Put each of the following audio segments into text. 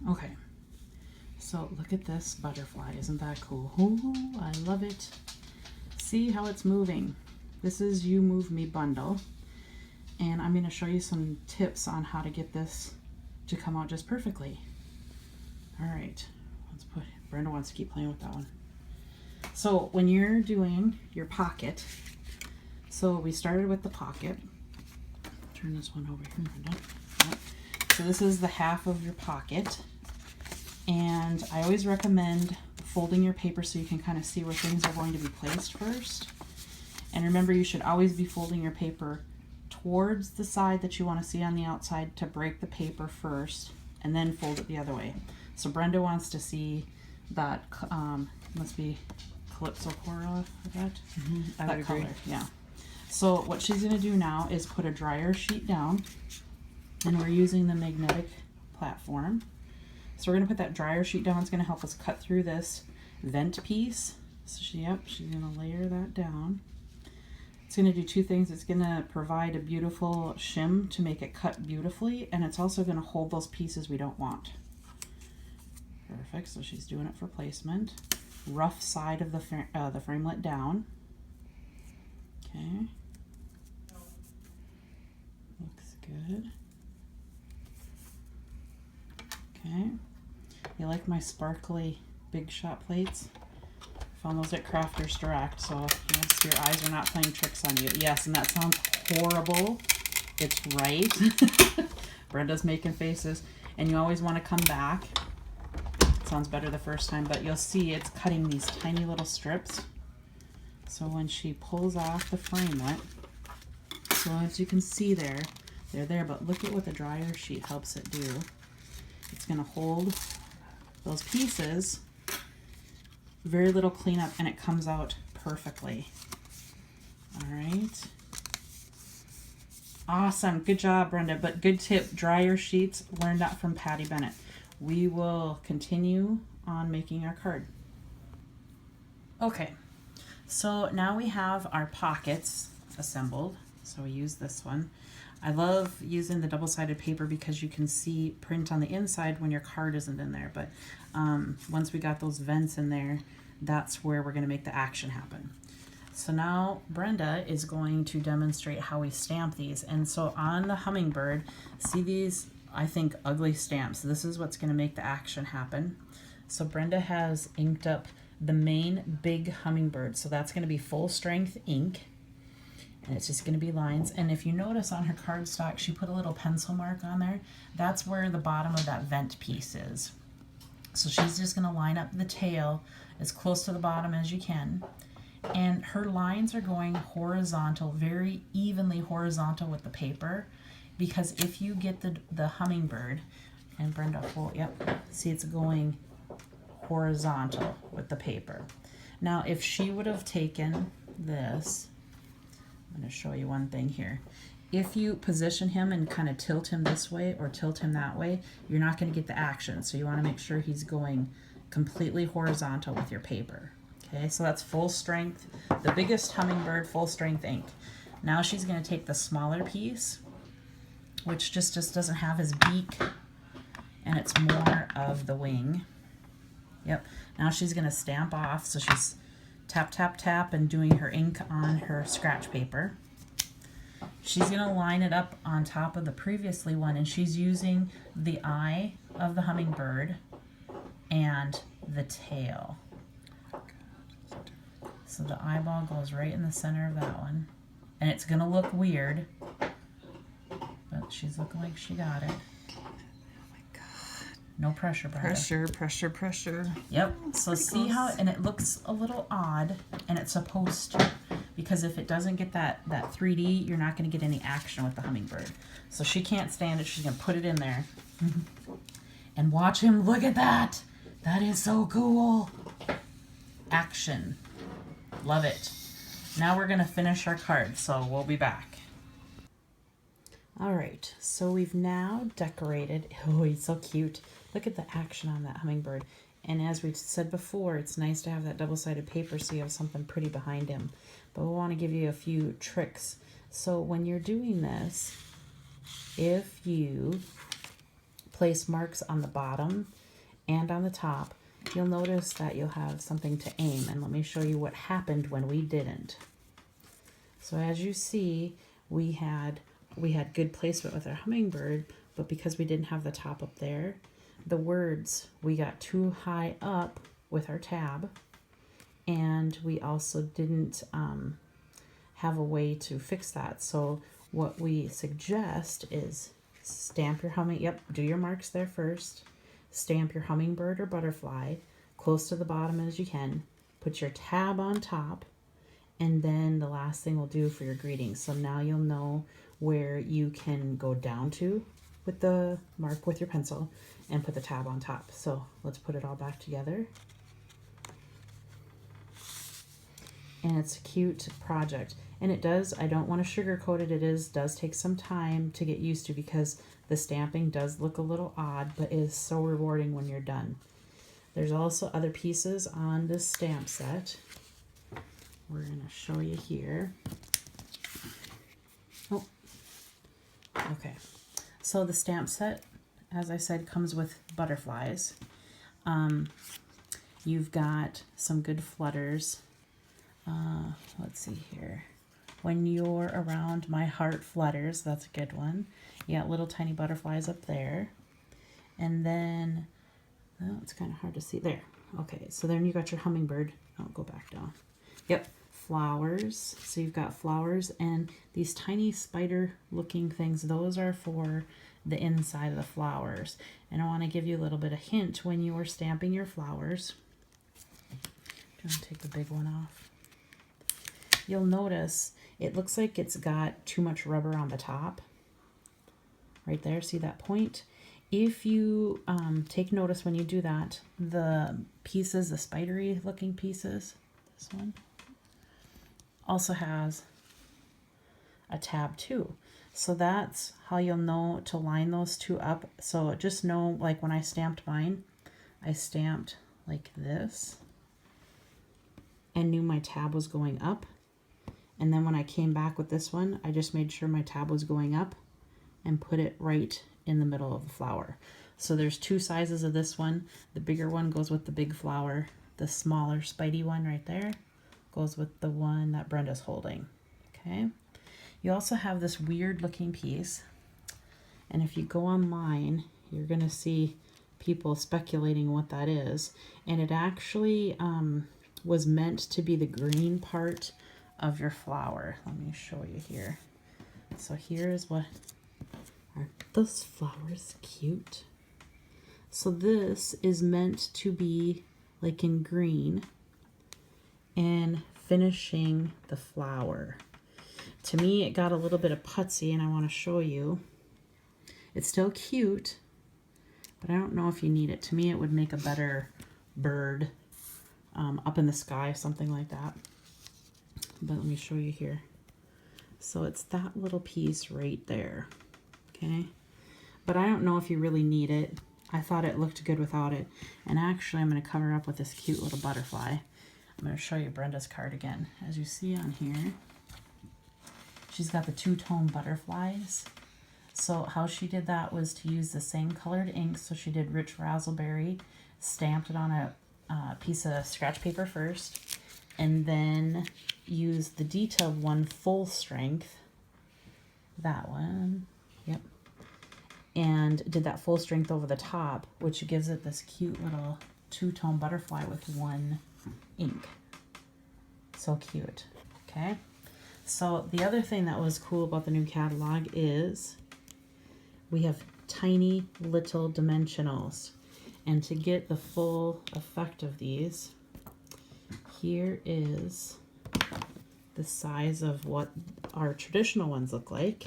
Okay, so look at this butterfly. Isn't that cool? Ooh, I love it. See how it's moving. This is You Move Me bundle. And I'm going to show you some tips on how to get this to come out just perfectly. All right, let's put, Brenda wants to keep playing with that one. So when you're doing your pocket, so we started with the pocket. Turn this one over here, Brenda. Yep. So this is the half of your pocket. And I always recommend folding your paper so you can kind of see where things are going to be placed first. And remember, you should always be folding your paper towards the side that you want to see on the outside to break the paper first, and then fold it the other way. So Brenda wants to see that, must be Calypso coral, I bet? I That would color, agree. yeah. So what she's going to do now is put a dryer sheet down, and we're using the magnetic platform. So we're going to put that dryer sheet down. It's going to help us cut through this vent piece. So she's going to layer that down. It's going to do two things. It's going to provide a beautiful shim to make it cut beautifully, and it's also going to hold those pieces we don't want. Perfect. So she's doing it for placement. Rough side of the framelit down. Okay. Looks good. Okay. You like my sparkly Big Shot plates? Found those at Crafters Direct, so yes, your eyes are not playing tricks on you. Yes, and that sounds horrible. It's right. Brenda's making faces. And you always want to come back. It sounds better the first time, but you'll see it's cutting these tiny little strips. So when she pulls off the framelit, so as you can see there, they're there, but look at what the dryer sheet helps it do. It's going to hold those pieces, very little cleanup, and it comes out perfectly. All right. Awesome. Good job, Brenda. But good tip, dryer sheets, learned that from Patty Bennett. We will continue on making our card. Okay, so now we have our pockets assembled. So we use this one. I love using the double-sided paper because you can see print on the inside when your card isn't in there. But once we got those vents in there, that's where we're going to make the action happen. So now Brenda is going to demonstrate how we stamp these. And so on the hummingbird, see these, I think, ugly stamps. This is what's going to make the action happen. So Brenda has inked up the main big hummingbird. So that's going to be full strength ink. And it's just going to be lines. And if you notice on her cardstock, she put a little pencil mark on there. That's where the bottom of that vent piece is. So she's just going to line up the tail as close to the bottom as you can. And her lines are going horizontal, very evenly horizontal with the paper. Because if you get the hummingbird, and Brenda, see it's going horizontal with the paper. Now if she would have taken this, I'm going to show you one thing here. If you position him and kind of tilt him this way or tilt him that way, you're not going to get the action. So you want to make sure he's going completely horizontal with your paper. Okay, so that's full strength, the biggest hummingbird full strength ink. Now she's going to take the smaller piece, which just doesn't have his beak, and it's more of the wing. Yep, now she's going to stamp off. So she's tap, tap, tap, and doing her ink on her scratch paper. She's going to line it up on top of the previously one, and she's using the eye of the hummingbird and the tail. So the eyeball goes right in the center of that one. And it's going to look weird, but she's looking like she got it. No pressure, Brenda. Pressure, pressure, pressure. Yep. So see how, and it looks a little odd, and it's supposed to, because if it doesn't get that 3D, you're not going to get any action with the hummingbird. So she can't stand it. She's going to put it in there. And watch him. Look at that. That is so cool. Action. Love it. Now we're going to finish our card, so we'll be back. All right, so we've now decorated. Oh, he's so cute. Look at the action on that hummingbird. And as we've said before, it's nice to have that double-sided paper so you have something pretty behind him. But we want to give you a few tricks. So when you're doing this, if you place marks on the bottom and on the top, you'll notice that you'll have something to aim. And let me show you what happened when we didn't. So as you see, we had good placement with our hummingbird, but because we didn't have the top up there, the words, we got too high up with our tab, and we also didn't have a way to fix that. So what we suggest is stamp your do your marks there first, stamp your hummingbird or butterfly close to the bottom as you can, put your tab on top, and then the last thing we'll do for your greeting. So now you'll know where you can go down to with the mark with your pencil and put the tab on top. So let's put it all back together. And it's a cute project. And it does, I don't want to sugarcoat it, does take some time to get used to because the stamping does look a little odd, but it is so rewarding when you're done. There's also other pieces on this stamp set. We're going to show you here. Oh, okay. So the stamp set, as I said, comes with butterflies. You've got some good flutters. Let's see here. When you're around my heart flutters, that's a good one. You got little tiny butterflies up there. And then, oh, it's kind of hard to see there. Okay, so then you got your hummingbird. I'll go back down. Yep, flowers. So you've got flowers and these tiny spider looking things. Those are for the inside of the flowers. And I want to give you a little bit of hint when you are stamping your flowers. I'm going to take the big one off. You'll notice it looks like it's got too much rubber on the top. Right there, see that point? If you take notice when you do that, the pieces, the spidery looking pieces, this one, also has a tab too. So that's how you'll know to line those two up. So just know, like when I stamped mine, I stamped like this and knew my tab was going up. And then when I came back with this one, I just made sure my tab was going up and put it right in the middle of the flower. So there's two sizes of this one. The bigger one goes with the big flower. The smaller Spidey one right there goes with the one that Brenda's holding. Okay. You also have this weird looking piece. And if you go online, you're going to see people speculating what that is. And it actually was meant to be the green part of your flower. Let me show you here. So here's what, aren't those flowers cute? So this is meant to be like in green and finishing the flower. To me, it got a little bit of putsy and I want to show you. It's still cute, but I don't know if you need it. To me, it would make a better bird up in the sky, something like that. But let me show you here. So it's that little piece right there, okay? But I don't know if you really need it. I thought it looked good without it. And actually, I'm going to cover up with this cute little butterfly. I'm going to show you Brenda's card again. As you see on here, she's got the two-tone butterflies. So how she did that was to use the same colored ink. So she did rich raspberry, stamped it on a piece of scratch paper first, and then used the detailed one full strength, that one, yep, and did that full strength over the top, which gives it this cute little two-tone butterfly with one ink. So cute. Okay, so the other thing that was cool about the new catalog is we have tiny little dimensionals, and to get the full effect of these, here is the size of what our traditional ones look like.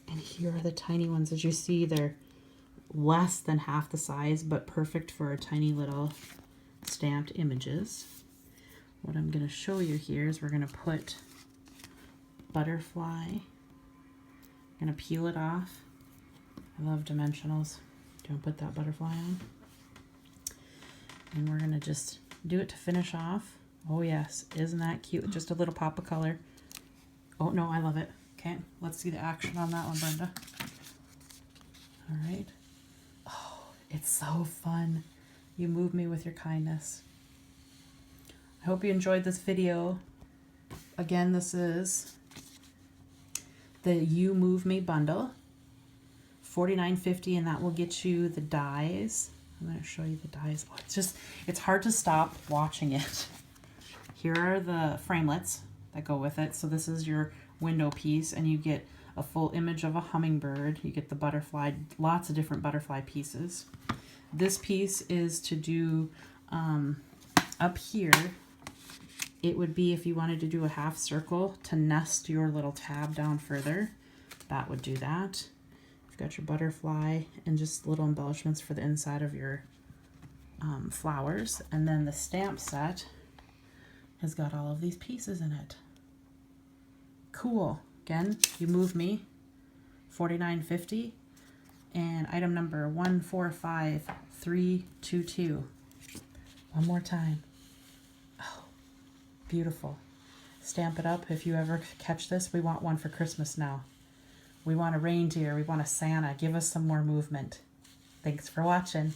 And here are the tiny ones. As you see, they're less than half the size, but perfect for our tiny little stamped images. What I'm going to show you here is we're going to put butterfly. I'm going to peel it off. I love dimensionals. Do you want to put that butterfly on? And we're going to just do it to finish off. Oh yes, isn't that cute? Just a little pop of color. Oh no, I love it. Okay, let's see the action on that one, Brenda. All right. Oh, it's so fun. You move me with your kindness. I hope you enjoyed this video. Again, this is the You Move Me bundle, $49.50, and that will get you the dies. I'm going to show you the dies. Oh, it's hard to stop watching it. Here are the framelits that go with it. So this is your window piece, and you get a full image of a hummingbird. You get the butterfly, lots of different butterfly pieces. This piece is to do up here. It would be if you wanted to do a half circle to nest your little tab down further. That would do that. You've got your butterfly and just little embellishments for the inside of your flowers. And then the stamp set has got all of these pieces in it. Cool. Again, You Move Me, $49.50. And item number 145322. One more time. Oh, beautiful. Stamp it up if you ever catch this. We want one for Christmas now. We want a reindeer. We want a Santa. Give us some more movement. Thanks for watching.